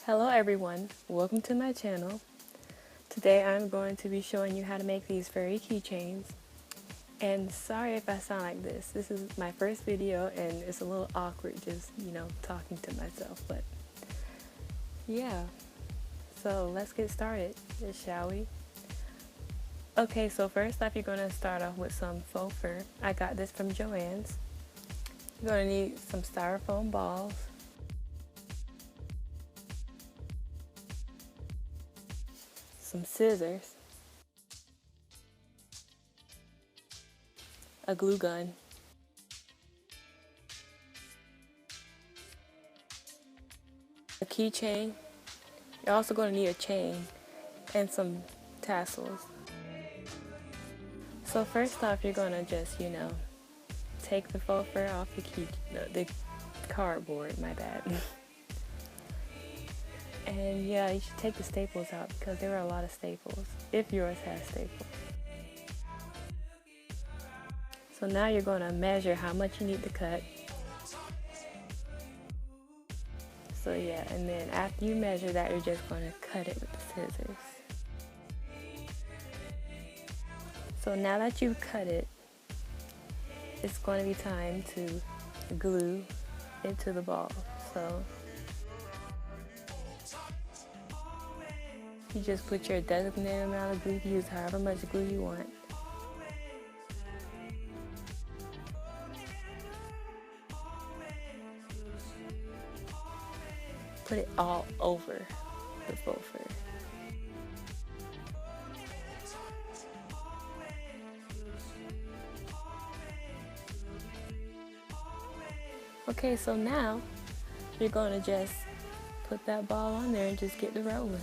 Hello everyone, welcome to my channel. Today I'm going to be showing you how to make these furry keychains. And sorry if I sound like this. This is my first video and it's a little awkward just, talking to myself. But yeah, so let's get started, shall we? Okay, so first off you're going to start off with some faux fur. I got this from Joann's. You're going to need some styrofoam balls, some scissors, a glue gun, a keychain. You're also going to need a chain and some tassels. So first off, you're going to just, take the faux fur off the cardboard, my bad. And yeah, you should take the staples out because there are a lot of staples, if yours has staples. So now you're going to measure how much you need to cut. So yeah, and then after you measure that, you're just going to cut it with the scissors. So now that you've cut it, it's going to be time to glue into the ball. So you just put your designated amount of glue, use however much glue you want. Put it all over the faux fur. Okay, so now you're going to just put that ball on there and just get to rolling.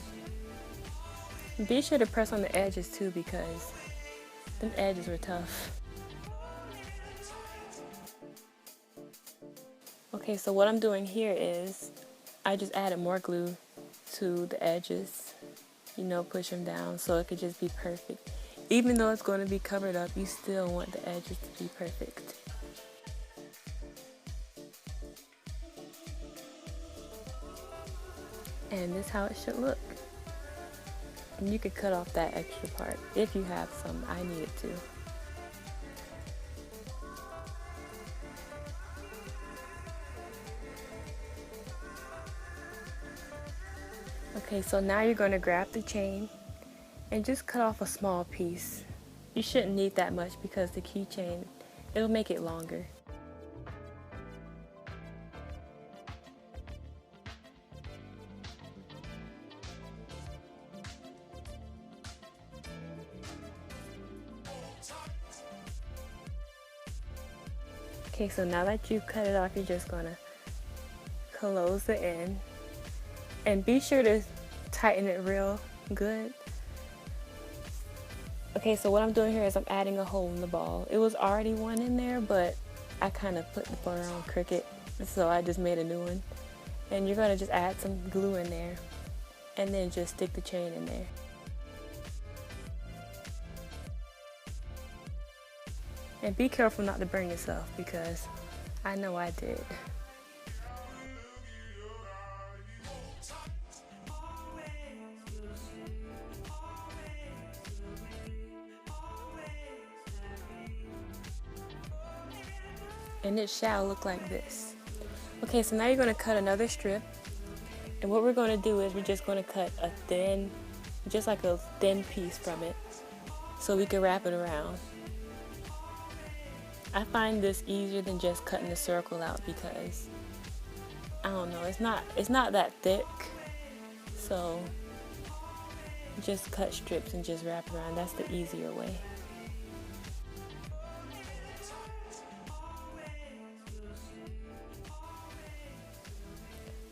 Be sure to press on the edges too because them edges were tough. Okay, so what I'm doing here is I just added more glue to the edges, push them down so it could just be perfect. Even though it's going to be covered up, you still want the edges to be perfect. And this is how it should look. And you could cut off that extra part if you have some. I needed to. Okay, so now you're going to grab the chain and just cut off a small piece. You shouldn't need that much because the keychain, it'll make it longer. Okay, so now that you've cut it off, you're just going to close the end. And be sure to tighten it real good. Okay, so what I'm doing here is I'm adding a hole in the ball. It was already one in there, but I kind of put the burr on crooked, so I just made a new one. And you're going to just add some glue in there, and then just stick the chain in there. And be careful not to burn yourself because I know I did. And it shall look like this. Okay, so now you're going to cut another strip. And what we're going to do is we're just going to cut a thin, just like a thin piece from it, so we can wrap it around. I find this easier than just cutting the circle out because, I don't know, it's not that thick. So just cut strips and just wrap around. That's the easier way.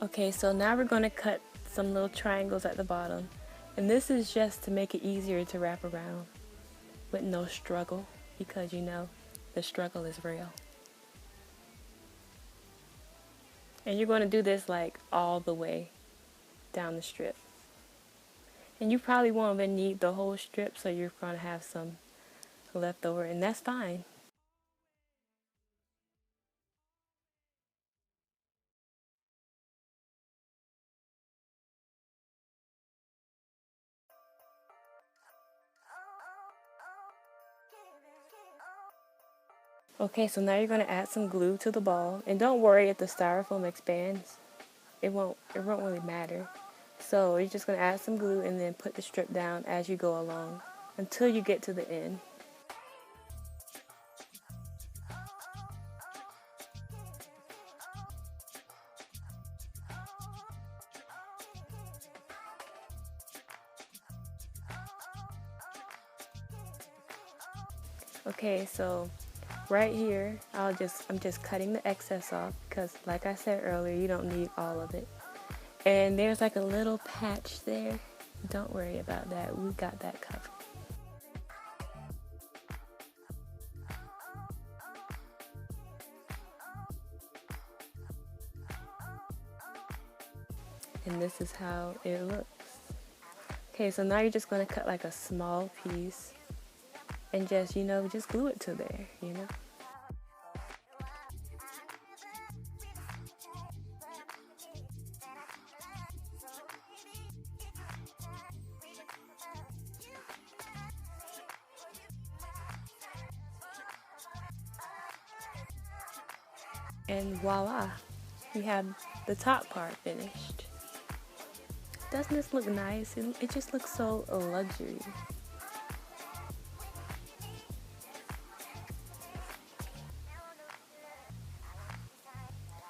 Okay, so now we're going to cut some little triangles at the bottom. And this is just to make it easier to wrap around with no struggle because the struggle is real. And you're going to do this like all the way down the strip. And you probably won't even need the whole strip, so you're going to have some left over, and that's fine. Okay, so now you're going to add some glue to the ball, and don't worry if the styrofoam expands. It won't really matter. So you're just going to add some glue and then put the strip down as you go along until you get to the end. Okay, so right here, I'm just cutting the excess off because, like I said earlier, you don't need all of it. And there's like a little patch there. Don't worry about that. We got that covered. And this is how it looks. Okay, so now you're just going to cut like a small piece and just, just glue it to there, And voila, you have the top part finished. Doesn't this look nice? It just looks so luxury.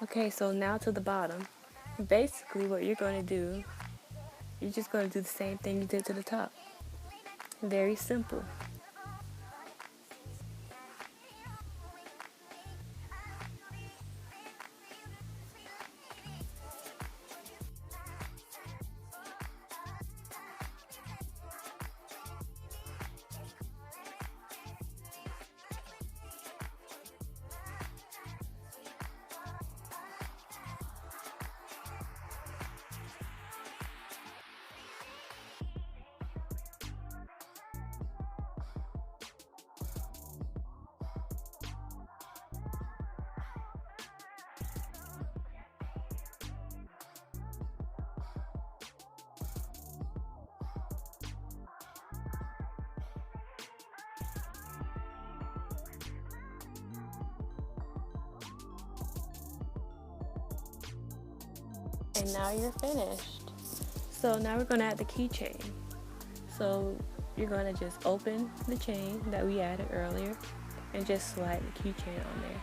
Okay, so now to the bottom. Basically what you're going to do, you're just going to do the same thing you did to the top. Very simple. And now you're finished. So now we're going to add the keychain. So you're going to just open the chain that we added earlier and just slide the keychain on there.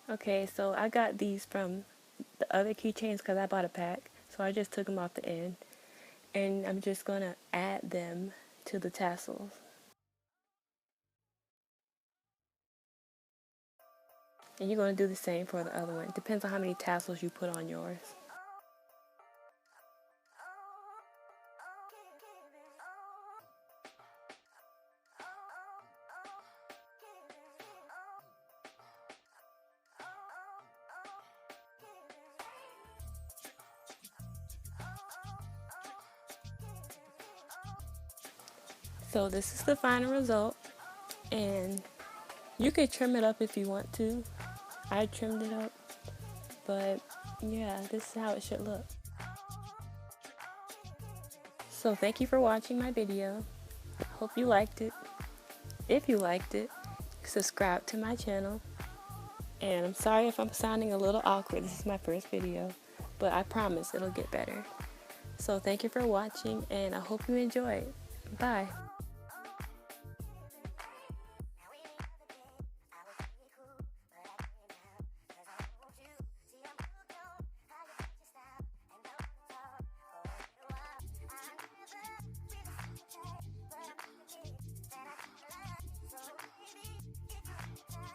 Okay, so I got these from the other keychains because I bought a pack. So I just took them off the end. And I'm just going to add them to the tassels. And you're going to do the same for the other one. It depends on how many tassels you put on yours. So this is the final result, and you could trim it up if you want to. I trimmed it up, but yeah, this is how it should look. So thank you for watching my video. Hope you liked it. If you liked it, subscribe to my channel. And I'm sorry if I'm sounding a little awkward. This is my first video, but I promise it'll get better. So thank you for watching, and I hope you enjoyed. Bye.